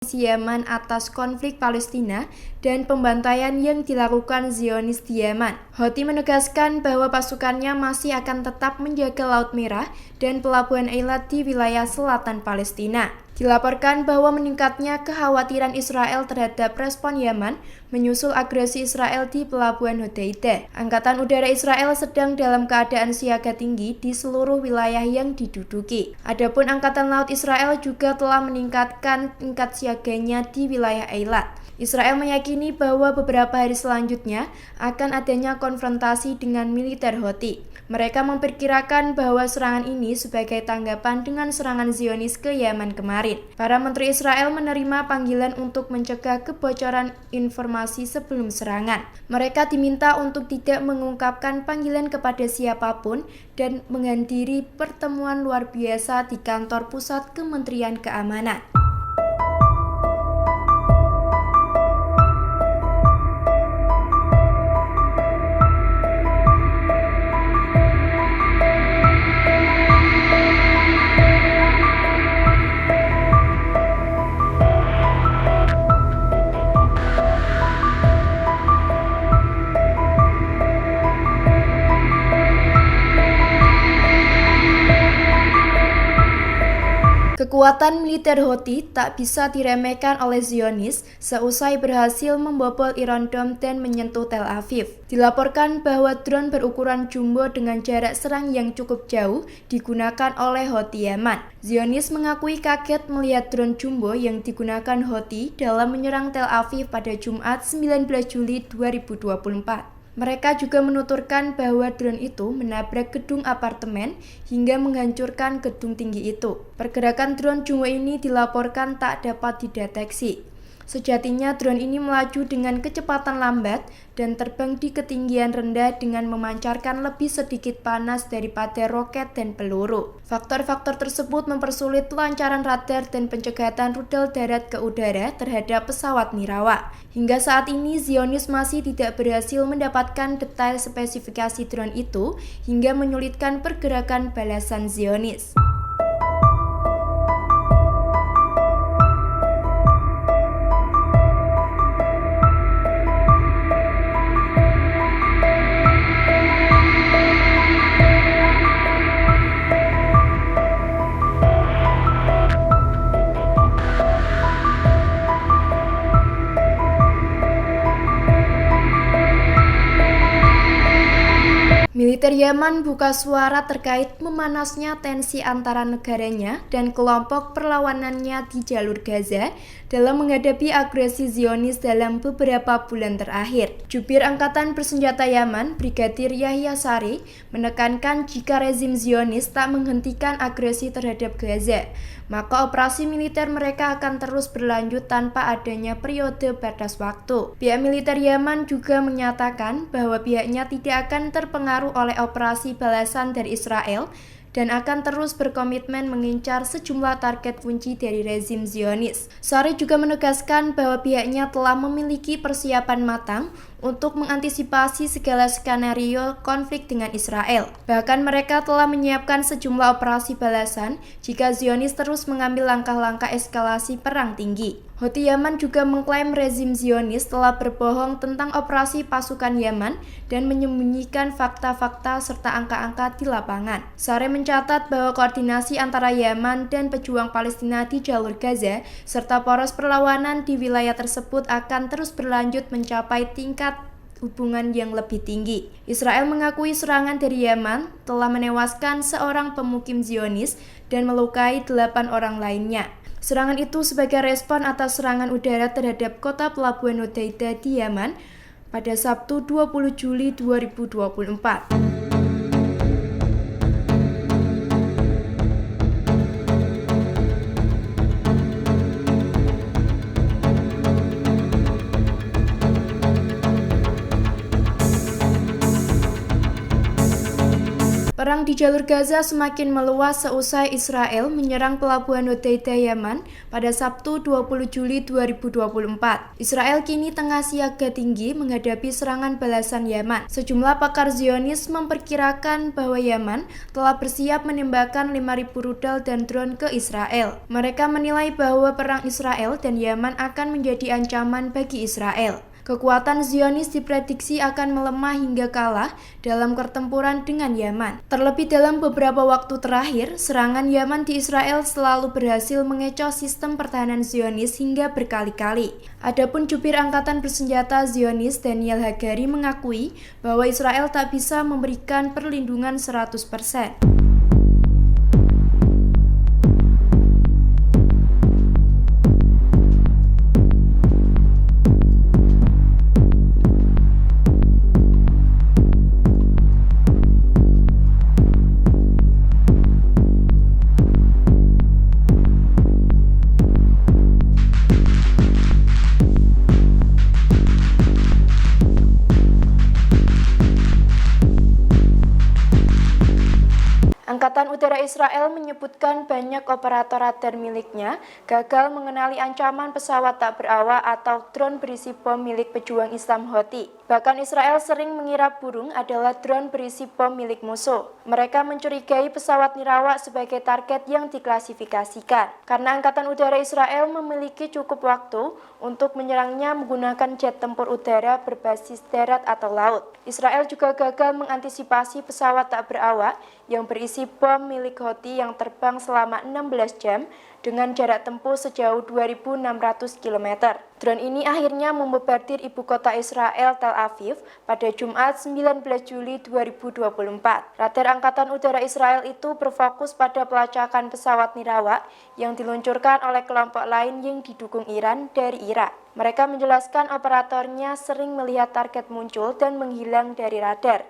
Yaman atas konflik Palestina dan pembantaian yang dilakukan Zionis di Yaman. Houthi menegaskan bahwa pasukannya masih akan tetap menjaga Laut Merah dan pelabuhan Eilat di wilayah selatan Palestina. Dilaporkan bahwa meningkatnya kekhawatiran Israel terhadap respon Yaman menyusul agresi Israel di pelabuhan Hodeidah. Angkatan Udara Israel sedang dalam keadaan siaga tinggi di seluruh wilayah yang diduduki. Adapun Angkatan Laut Israel juga telah meningkatkan tingkat siaganya di wilayah Eilat. Israel meyakini bahwa beberapa hari selanjutnya akan adanya konfrontasi dengan militer Houthi. Mereka memperkirakan bahwa serangan ini sebagai tanggapan dengan serangan Zionis ke Yaman kemarin. Para menteri Israel menerima panggilan untuk mencegah kebocoran informasi sebelum serangan. Mereka diminta untuk tidak mengungkapkan panggilan kepada siapapun dan menghadiri pertemuan luar biasa di kantor pusat Kementerian Keamanan. Kekuatan militer Houthi tak bisa diremehkan oleh Zionis seusai berhasil membobol Iron Dome dan menyentuh Tel Aviv. Dilaporkan bahwa drone berukuran jumbo dengan jarak serang yang cukup jauh digunakan oleh Houthi Yaman. Zionis mengakui kaget melihat drone jumbo yang digunakan Houthi dalam menyerang Tel Aviv pada Jumat 19 Juli 2024. Mereka juga menuturkan bahwa drone itu menabrak gedung apartemen hingga menghancurkan gedung tinggi itu. Pergerakan drone jumbo ini dilaporkan tak dapat dideteksi. Sejatinya drone ini melaju dengan kecepatan lambat dan terbang di ketinggian rendah dengan memancarkan lebih sedikit panas daripada roket dan peluru. Faktor-faktor tersebut mempersulit pelancaran radar dan pencegatan rudal darat ke udara terhadap pesawat nirawak. Hingga saat ini Zionis masih tidak berhasil mendapatkan detail spesifikasi drone itu hingga menyulitkan pergerakan balasan Zionis. Militer Yaman buka suara terkait memanasnya tensi antara negaranya dan kelompok perlawanannya di jalur Gaza dalam menghadapi agresi Zionis dalam beberapa bulan terakhir. Jubir Angkatan Bersenjata Yaman, Brigadir Yahya Saree, menekankan jika rezim Zionis tak menghentikan agresi terhadap Gaza, maka operasi militer mereka akan terus berlanjut tanpa adanya periode batas waktu. Pihak militer Yaman juga menyatakan bahwa pihaknya tidak akan terpengaruh oleh operasi balasan dari Israel dan akan terus berkomitmen mengincar sejumlah target kunci dari rezim Zionis. Saree juga menegaskan bahwa pihaknya telah memiliki persiapan matang untuk mengantisipasi segala skenario konflik dengan Israel. Bahkan mereka telah menyiapkan sejumlah operasi balasan jika Zionis terus mengambil langkah-langkah eskalasi perang tinggi. Houthi Yaman juga mengklaim rezim Zionis telah berbohong tentang operasi pasukan Yaman dan menyembunyikan fakta-fakta serta angka-angka di lapangan. Saree mencatat bahwa koordinasi antara Yaman dan pejuang Palestina di jalur Gaza serta poros perlawanan di wilayah tersebut akan terus berlanjut mencapai tingkat hubungan yang lebih tinggi. Israel mengakui serangan dari Yaman telah menewaskan seorang pemukim Zionis dan melukai 8 orang lainnya. Serangan itu sebagai respon atas serangan udara terhadap kota pelabuhan Hodeidah di Yaman pada Sabtu 20 Juli 2024. Perang di jalur Gaza semakin meluas seusai Israel menyerang pelabuhan Hodeidah, Yaman pada Sabtu 20 Juli 2024. Israel kini tengah siaga tinggi menghadapi serangan balasan Yaman. Sejumlah pakar Zionis memperkirakan bahwa Yaman telah bersiap menembakkan 5.000 rudal dan drone ke Israel. Mereka menilai bahwa perang Israel dan Yaman akan menjadi ancaman bagi Israel. Kekuatan Zionis diprediksi akan melemah hingga kalah dalam pertempuran dengan Yaman. Terlebih dalam beberapa waktu terakhir, serangan Yaman di Israel selalu berhasil mengecoh sistem pertahanan Zionis hingga berkali-kali. Adapun jubir angkatan bersenjata Zionis Daniel Hagari mengakui bahwa Israel tak bisa memberikan perlindungan 100%. Angkatan Udara Israel menyebutkan banyak operator radar miliknya gagal mengenali ancaman pesawat tak berawak atau drone berisi bom milik pejuang Islam Houthi. Bahkan Israel sering mengira burung adalah drone berisi bom milik musuh. Mereka mencurigai pesawat nirawak sebagai target yang diklasifikasikan. Karena Angkatan Udara Israel memiliki cukup waktu untuk menyerangnya menggunakan jet tempur udara berbasis darat atau laut. Israel juga gagal mengantisipasi pesawat tak berawak yang berisi bom milik Houthi yang terbang selama 16 jam dengan jarak tempuh sejauh 2.600 km. Drone ini akhirnya membombardir ibu kota Israel, Tel Aviv, pada Jumat 19 Juli 2024. Radar Angkatan Udara Israel itu berfokus pada pelacakan pesawat nirawak yang diluncurkan oleh kelompok lain yang didukung Iran dari Irak. Mereka menjelaskan operatornya sering melihat target muncul dan menghilang dari radar.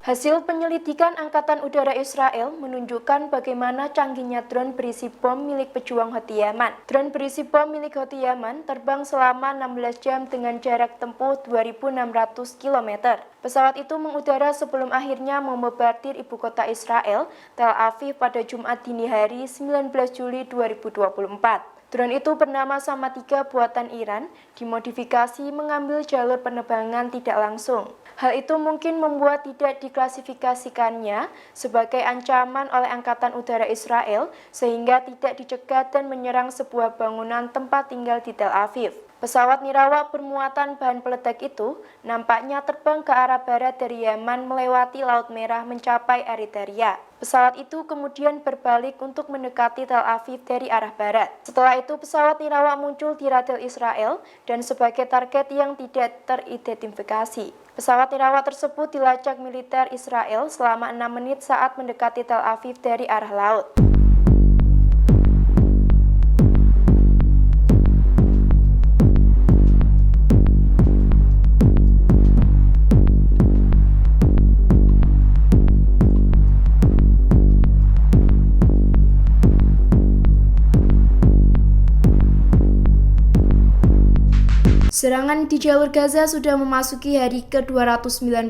Hasil penyelidikan Angkatan Udara Israel menunjukkan bagaimana canggihnya drone berisi bom milik pejuang Houthi Yaman. Drone berisi bom milik Houthi Yaman terbang selama 16 jam dengan jarak tempuh 2.600 km. Pesawat itu mengudara sebelum akhirnya membombardir ibu kota Israel, Tel Aviv pada Jumat dini hari 19 Juli 2024. Drone itu bernama Sama 3 buatan Iran, dimodifikasi mengambil jalur penerbangan tidak langsung. Hal itu mungkin membuat tidak diklasifikasikannya sebagai ancaman oleh Angkatan Udara Israel sehingga tidak dicegat dan menyerang sebuah bangunan tempat tinggal di Tel Aviv. Pesawat nirawak bermuatan bahan peledak itu nampaknya terbang ke arah barat dari Yaman melewati Laut Merah mencapai Eritrea. Pesawat itu kemudian berbalik untuk mendekati Tel Aviv dari arah barat. Setelah itu pesawat nirawak muncul di radar Israel dan sebagai target yang tidak teridentifikasi. Pesawat nirawak tersebut dilacak militer Israel selama 6 menit saat mendekati Tel Aviv dari arah laut. Serangan di jalur Gaza sudah memasuki hari ke-290.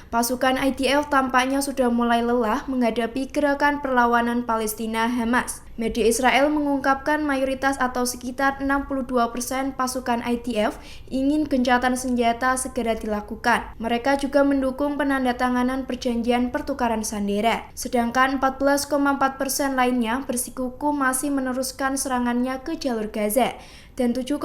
Pasukan IDF tampaknya sudah mulai lelah menghadapi gerakan perlawanan Palestina Hamas. Media Israel mengungkapkan mayoritas atau sekitar 62% pasukan IDF ingin gencatan senjata segera dilakukan. Mereka juga mendukung penandatanganan perjanjian pertukaran sandera. Sedangkan 14,4% lainnya bersikukuh masih meneruskan serangannya ke jalur Gaza. Dan 7,6%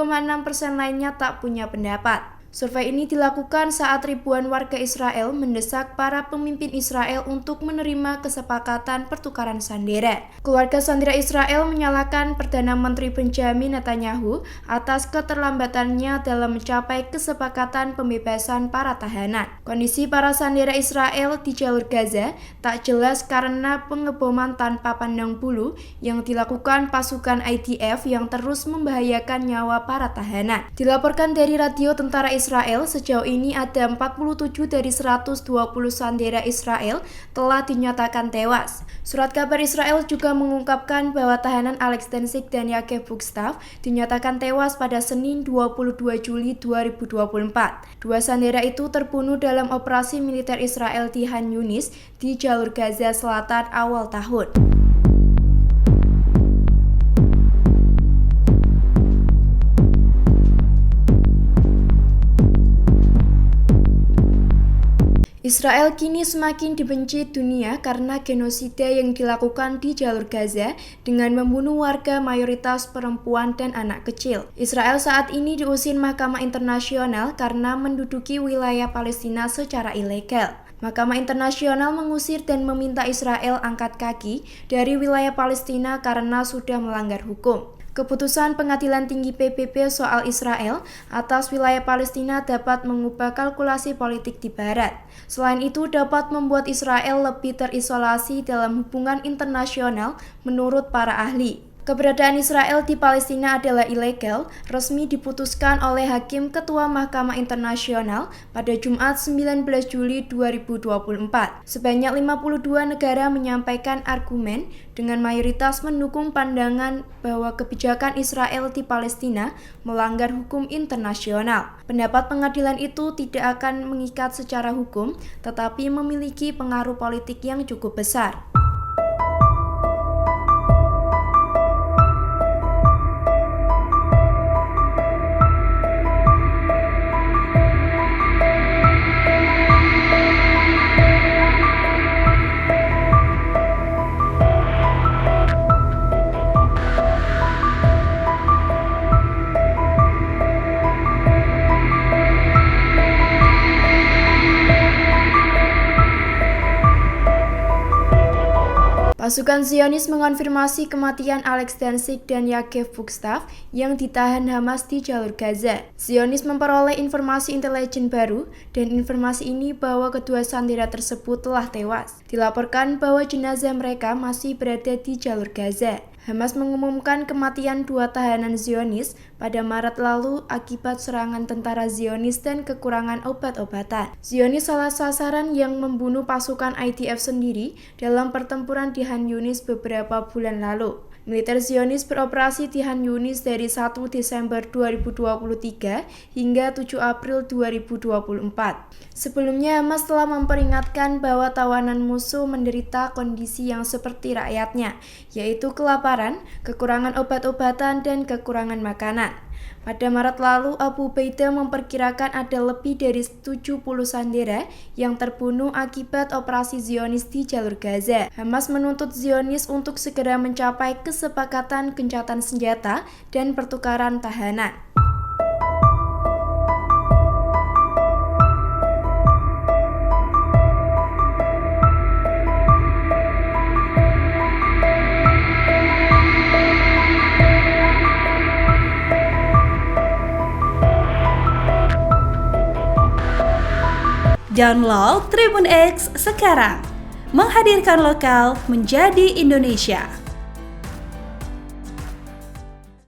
lainnya tak punya pendapat. Survei ini dilakukan saat ribuan warga Israel mendesak para pemimpin Israel untuk menerima kesepakatan pertukaran sandera. Keluarga sandera Israel menyalahkan Perdana Menteri Benjamin Netanyahu atas keterlambatannya dalam mencapai kesepakatan pembebasan para tahanan. Kondisi para sandera Israel di jalur Gaza tak jelas karena pengeboman tanpa pandang bulu yang dilakukan pasukan IDF yang terus membahayakan nyawa para tahanan. Dilaporkan dari radio tentara Israel, sejauh ini ada 47 dari 120 sandera Israel telah dinyatakan tewas. Surat kabar Israel juga mengungkapkan bahwa tahanan Alex Tensik dan Yakev Bukstav dinyatakan tewas pada Senin 22 Juli 2024. Dua sandera itu terbunuh dalam operasi militer Israel di Han Yunis di jalur Gaza Selatan awal tahun. Israel kini semakin dibenci dunia karena genosida yang dilakukan di jalur Gaza dengan membunuh warga mayoritas perempuan dan anak kecil. Israel saat ini diusir Mahkamah Internasional karena menduduki wilayah Palestina secara ilegal. Mahkamah Internasional mengusir dan meminta Israel angkat kaki dari wilayah Palestina karena sudah melanggar hukum. Keputusan Pengadilan Tinggi PBB soal Israel atas wilayah Palestina dapat mengubah kalkulasi politik di Barat. Selain itu, dapat membuat Israel lebih terisolasi dalam hubungan internasional menurut para ahli. Keberadaan Israel di Palestina adalah ilegal, resmi diputuskan oleh Hakim Ketua Mahkamah Internasional pada Jumat 19 Juli 2024. Sebanyak 52 negara menyampaikan argumen dengan mayoritas mendukung pandangan bahwa kebijakan Israel di Palestina melanggar hukum internasional. Pendapat pengadilan itu tidak akan mengikat secara hukum, tetapi memiliki pengaruh politik yang cukup besar. Pasukan Zionis mengonfirmasi kematian Alex Tensik dan Yakev Bukstav yang ditahan Hamas di jalur Gaza. Zionis memperoleh informasi intelijen baru dan informasi ini bahwa kedua sandera tersebut telah tewas. Dilaporkan bahwa jenazah mereka masih berada di jalur Gaza. Hamas mengumumkan kematian dua tahanan Zionis pada Maret lalu akibat serangan tentara Zionis dan kekurangan obat-obatan. Zionis salah sasaran yang membunuh pasukan IDF sendiri dalam pertempuran di Han Yunis beberapa bulan lalu. Militer Zionis beroperasi di Han Yunis dari 1 Desember 2023 hingga 7 April 2024. Sebelumnya, Hamas telah memperingatkan bahwa tawanan musuh menderita kondisi yang seperti rakyatnya, yaitu kelaparan, kekurangan obat-obatan, dan kekurangan makanan. Pada Maret lalu, Abu Ubaidah memperkirakan ada lebih dari 70 sandera yang terbunuh akibat operasi Zionis di jalur Gaza. Hamas menuntut Zionis untuk segera mencapai kesepakatan gencatan senjata dan pertukaran tahanan. Download Tribun X sekarang, menghadirkan lokal menjadi Indonesia.